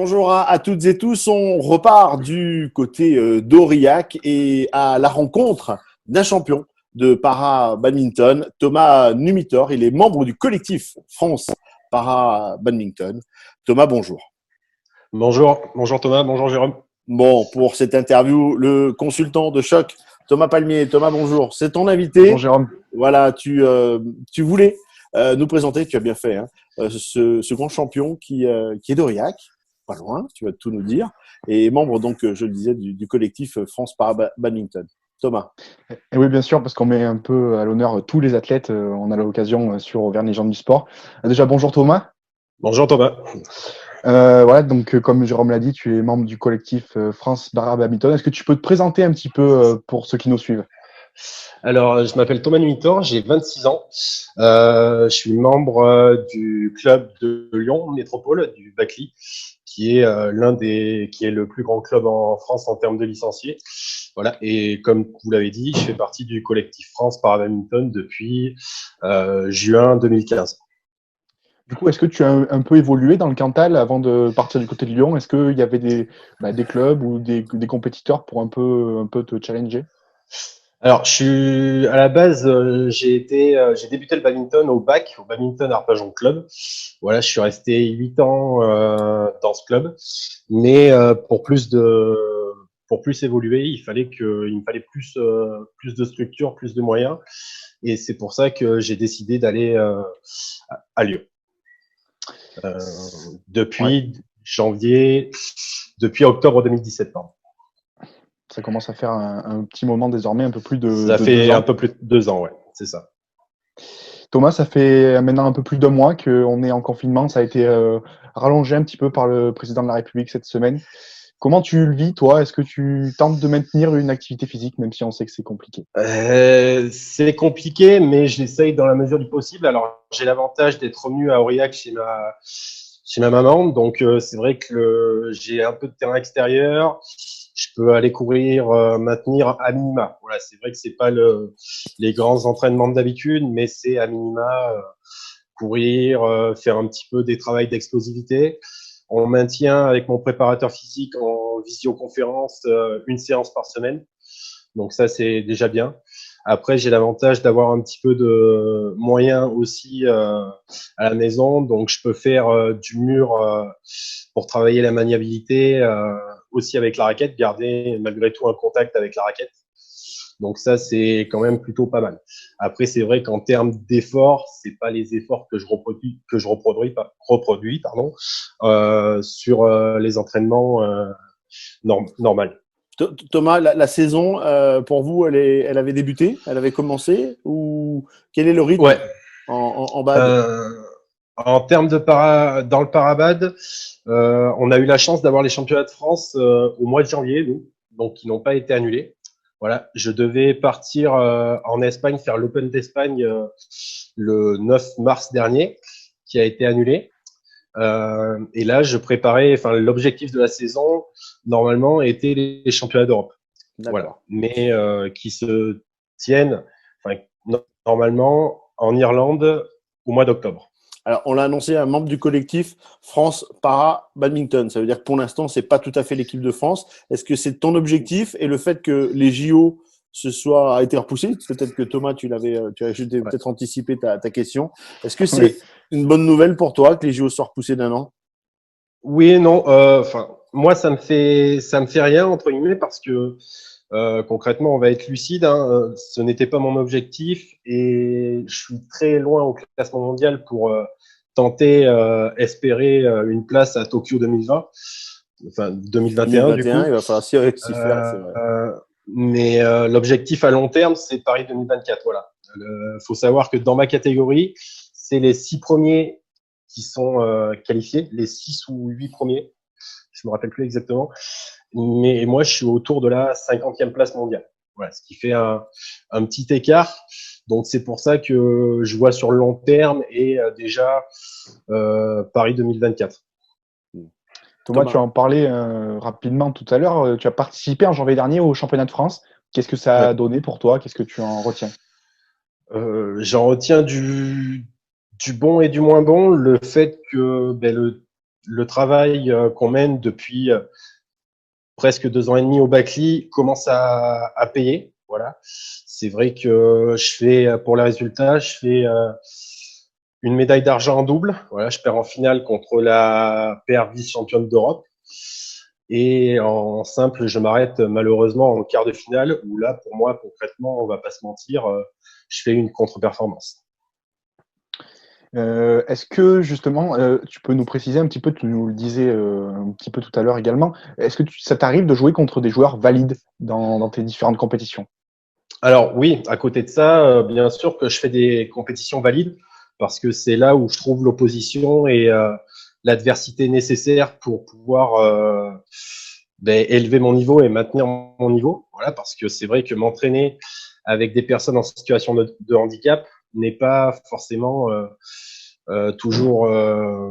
Bonjour à toutes et tous, on repart du côté d'Aurillac et à la rencontre d'un champion de para-badminton, Thomas Numitor. Il est membre du collectif France Para-Badminton. Thomas, bonjour. Bonjour Thomas, bonjour Jérôme. Bon, pour cette interview, le consultant de choc, Thomas Palmier. Thomas, bonjour. C'est ton Bonjour invité. Jérôme. Voilà, tu voulais nous présenter, tu as bien fait, hein, ce grand champion qui est d'Aurillac, pas loin, tu vas tout nous dire, et membre donc, je le disais, du collectif France Para Badminton. Thomas. Et oui, bien sûr, parce qu'on met un peu à l'honneur tous les athlètes. On a l'occasion sur Auvergne Légende du Sport. Déjà, bonjour Thomas. Bonjour Thomas. Voilà, donc comme Jérôme l'a dit, tu es membre du collectif France Para Badminton. Est-ce que tu peux te présenter un petit peu pour ceux qui nous suivent? Alors, je m'appelle Thomas Numitor, j'ai 26 ans. Je suis membre du club de Lyon Métropole, du BACLI, qui est qui est le plus grand club en France en termes de licenciés. Voilà. Et comme vous l'avez dit, je fais partie du collectif France Para Badminton depuis juin 2015. Du coup, est-ce que tu as un peu évolué dans le Cantal avant de partir du côté de Lyon? Est-ce qu'il y avait des clubs ou des compétiteurs pour un peu te challenger? Alors, à la base, j'ai débuté le badminton au BAC, au Badminton Arpajon Club. Voilà, je suis resté 8 ans dans ce club, mais pour plus évoluer, il me fallait plus de structure, plus de moyens, et c'est pour ça que j'ai décidé d'aller à Lyon. Depuis depuis octobre 2017, pardon. Ça commence à faire un petit moment désormais, un peu plus de Ça fait 2 ans. un peu plus de 2 ans, ouais, c'est ça. Thomas, ça fait maintenant un peu plus d'1 mois qu'on est en confinement. Ça a été rallongé un petit peu par le président de la République cette semaine. Comment tu le vis, toi? Est-ce que tu tentes de maintenir une activité physique, même si on sait que c'est compliqué? C'est compliqué, mais j'essaye dans la mesure du possible. Alors, j'ai l'avantage d'être revenu à Aurillac chez ma maman, donc c'est vrai que j'ai un peu de terrain extérieur. Je peux aller courir, maintenir à minima. Voilà, c'est vrai que c'est pas les grands entraînements d'habitude, mais c'est à minima courir, faire un petit peu des travails d'explosivité. On maintient avec mon préparateur physique en visioconférence une séance par semaine. Donc ça, c'est déjà bien. Après, j'ai l'avantage d'avoir un petit peu de moyens aussi à la maison. Donc, je peux faire du mur pour travailler la maniabilité, aussi avec la raquette, garder malgré tout un contact avec la raquette. Donc ça, c'est quand même plutôt pas mal. Après, c'est vrai qu'en termes d'efforts, c'est pas les efforts que je reproduis, pardon, sur les entraînements normaux. Thomas, la saison, pour vous, elle avait débuté? Elle avait commencé? Ou quel est le rythme Ouais. en bad? En termes dans le parabad, on a eu la chance d'avoir les championnats de France au mois de janvier, nous, donc ils n'ont pas été annulés. Voilà, je devais partir en Espagne faire l'Open d'Espagne le 9 mars dernier, qui a été annulé. Et là, l'objectif de la saison, normalement, était les championnats d'Europe. Voilà, mais qui se tiennent, normalement, en Irlande au mois d'octobre. Alors, on l'a annoncé à un membre du collectif France Para Badminton. Ça veut dire que pour l'instant, c'est pas tout à fait l'équipe de France. Est-ce que c'est ton objectif et le fait que les JO a été repoussé? Peut-être que Thomas, tu as peut-être anticipé ta question. Est-ce que c'est une bonne nouvelle pour toi que les JO soient repoussés d'1 an? Oui et non. Moi, ça me fait rien entre guillemets parce que concrètement, on va être lucide. Hein, ce n'était pas mon objectif et je suis très loin au classement mondial pour espérer une place à Tokyo 2020, enfin 2021 du coup. Il va falloir s'y faire, c'est vrai. Mais l'objectif à long terme, c'est Paris 2024. Voilà. Faut savoir que dans ma catégorie, c'est les 6 premiers qui sont qualifiés, les 6 ou 8 premiers. Je me rappelle plus exactement. Mais moi, je suis autour de la 50e place mondiale. Voilà, ce qui fait un petit écart. Donc, c'est pour ça que je vois sur le long terme et déjà Paris 2024. Thomas, tu en parlais rapidement tout à l'heure. Tu as participé en janvier dernier au championnat de France. Qu'est-ce que ça a donné pour toi? Qu'est-ce que tu en retiens? J'en retiens du bon et du moins bon. Le fait que le travail qu'on mène depuis presque 2 ans et demi au Bacli commence à payer. Voilà. C'est vrai que je fais, pour les résultats, je fais une médaille d'argent en double. Voilà, je perds en finale contre la PR vice-championne d'Europe. Et en simple, je m'arrête malheureusement en quart de finale, où là, pour moi, concrètement, on va pas se mentir, je fais une contre-performance. Est-ce que justement, tu peux nous préciser un petit peu, tu nous le disais un petit peu tout à l'heure également, est-ce que ça t'arrive de jouer contre des joueurs valides dans tes différentes compétitions? Alors oui, à côté de ça, bien sûr que je fais des compétitions valides, parce que c'est là où je trouve l'opposition et l'adversité nécessaire pour pouvoir élever mon niveau et maintenir mon niveau. Voilà, parce que c'est vrai que m'entraîner avec des personnes en situation de handicap n'est pas forcément toujours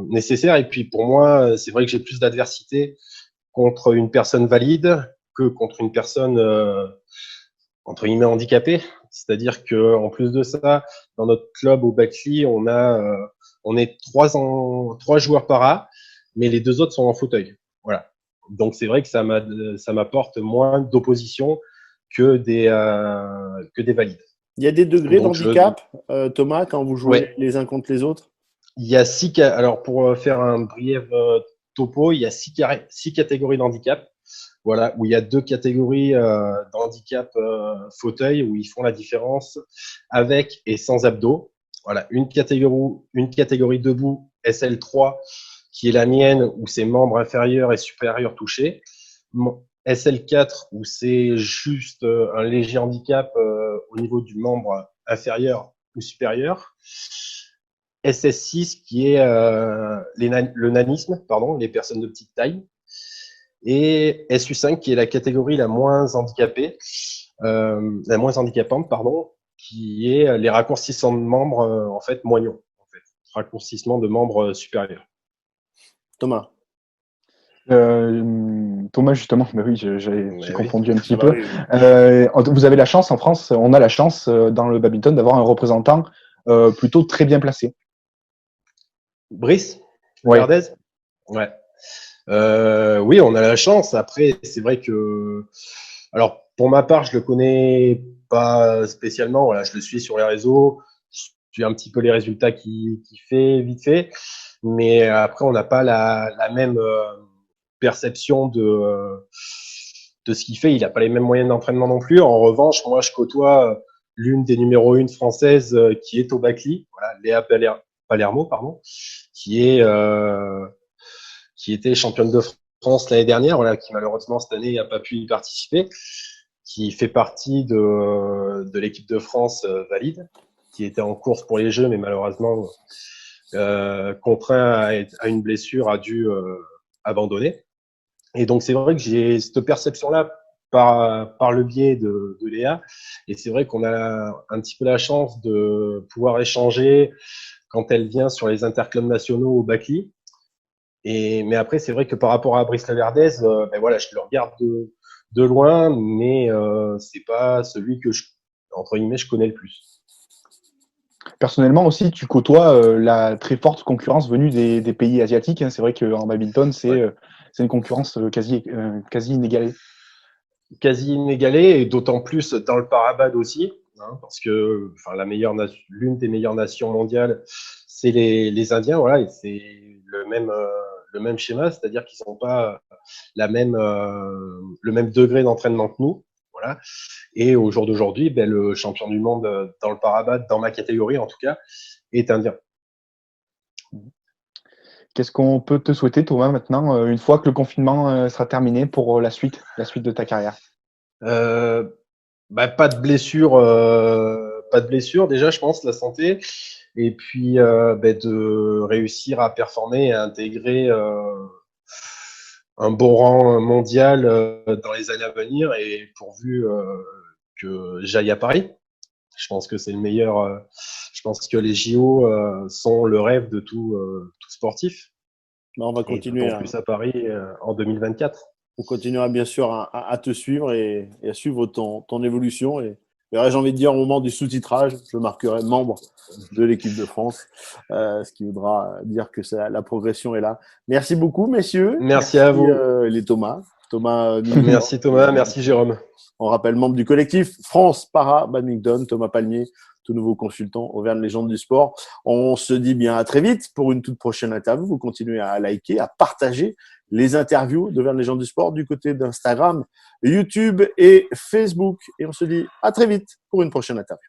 nécessaire. Et puis pour moi, c'est vrai que j'ai plus d'adversité contre une personne valide que contre une personne entre guillemets handicapée. C'est-à-dire que en plus de ça, dans notre club au Bacli, on est trois joueurs para, mais les 2 autres sont en fauteuil. Voilà. Donc c'est vrai que ça m'apporte moins d'opposition que des valides. Il y a des degrés Donc d'handicap, Thomas, quand vous jouez ouais, les uns contre les autres? il y a alors pour faire un brief topo, il y a six catégories d'handicap. Voilà, où il y a 2 catégories d'handicap fauteuil où ils font la différence avec et sans abdos. Voilà, une catégorie debout SL3 qui est la mienne où c'est membres inférieurs et supérieurs touchés. SL4 où c'est juste un léger handicap au niveau du membre inférieur ou supérieur. SS6 qui est le nanisme, pardon, les personnes de petite taille. Et SU5 qui est la catégorie la moins handicapée, la moins handicapante, pardon, qui est les raccourcissements de membres en fait moignons, en fait, raccourcissement de membres supérieurs. Thomas. Thomas, justement, bah oui, j'ai confondu un petit peu. Oui. Vous avez la chance en France, on a la chance dans le badminton d'avoir un représentant plutôt très bien placé. Brice Ouais. Verdez. Ouais. Oui, on a la chance. Après, c'est vrai que, alors pour ma part, je le connais pas spécialement. Voilà, je le suis sur les réseaux, je suis un petit peu les résultats qu'il fait vite fait, mais après, on n'a pas la même perception de ce qu'il fait. Il n'a pas les mêmes moyens d'entraînement non plus. En revanche, moi, je côtoie l'une des numéros 1 françaises qui est au Bacli, voilà, Léa Palermo, pardon, qui est qui était championne de France l'année dernière, voilà, qui malheureusement cette année n'a pas pu y participer, qui fait partie de l'équipe de France valide, qui était en course pour les Jeux, mais malheureusement contraint à une blessure, a dû abandonner. Et donc c'est vrai que j'ai cette perception-là par le biais de Léa, et c'est vrai qu'on a un petit peu la chance de pouvoir échanger quand elle vient sur les interclubs nationaux au Bacli. Mais après, c'est vrai que par rapport à Brice Laverdez, voilà, je le regarde de loin, mais c'est pas celui que entre guillemets, je connais le plus. Personnellement aussi, tu côtoies la très forte concurrence venue des pays asiatiques. Hein. C'est vrai qu'en badminton, c'est une concurrence quasi inégalée. Quasi inégalé, et d'autant plus dans le parabad aussi, hein, parce que l'une des meilleures nations mondiales, c'est les Indiens, voilà, et c'est le même schéma, c'est-à-dire qu'ils n'ont pas le même degré d'entraînement que nous, voilà. Et au jour d'aujourd'hui, le champion du monde dans le parabad, dans ma catégorie en tout cas, est indien. Qu'est-ce qu'on peut te souhaiter, Thomas, maintenant, une fois que le confinement sera terminé pour la suite de ta carrière? Pas de blessure, déjà, je pense, la santé, et puis de réussir à performer et à intégrer un bon rang mondial dans les années à venir, et pourvu que j'aille à Paris. Je pense que c'est le meilleur. Je pense que les JO sont le rêve de tout sportif. On va Et continuer d'autant plus à Paris en 2024. on continuera bien sûr à te suivre et à suivre ton évolution. Et J'ai envie de dire, au moment du sous-titrage, je marquerai membre de l'équipe de France, ce qui voudra dire que la progression est là. Merci beaucoup, messieurs. Merci à vous. Les Thomas. Merci Thomas, merci Jérôme. On rappelle membre du collectif France Para Badminton, Thomas Palmier, tout nouveau consultant Auvergne Légende du Sport. On se dit bien à très vite pour une toute prochaine interview. Vous continuez à liker, à partager les interviews d'Auvergne Légende du Sport du côté d'Instagram, YouTube et Facebook. Et on se dit à très vite pour une prochaine interview.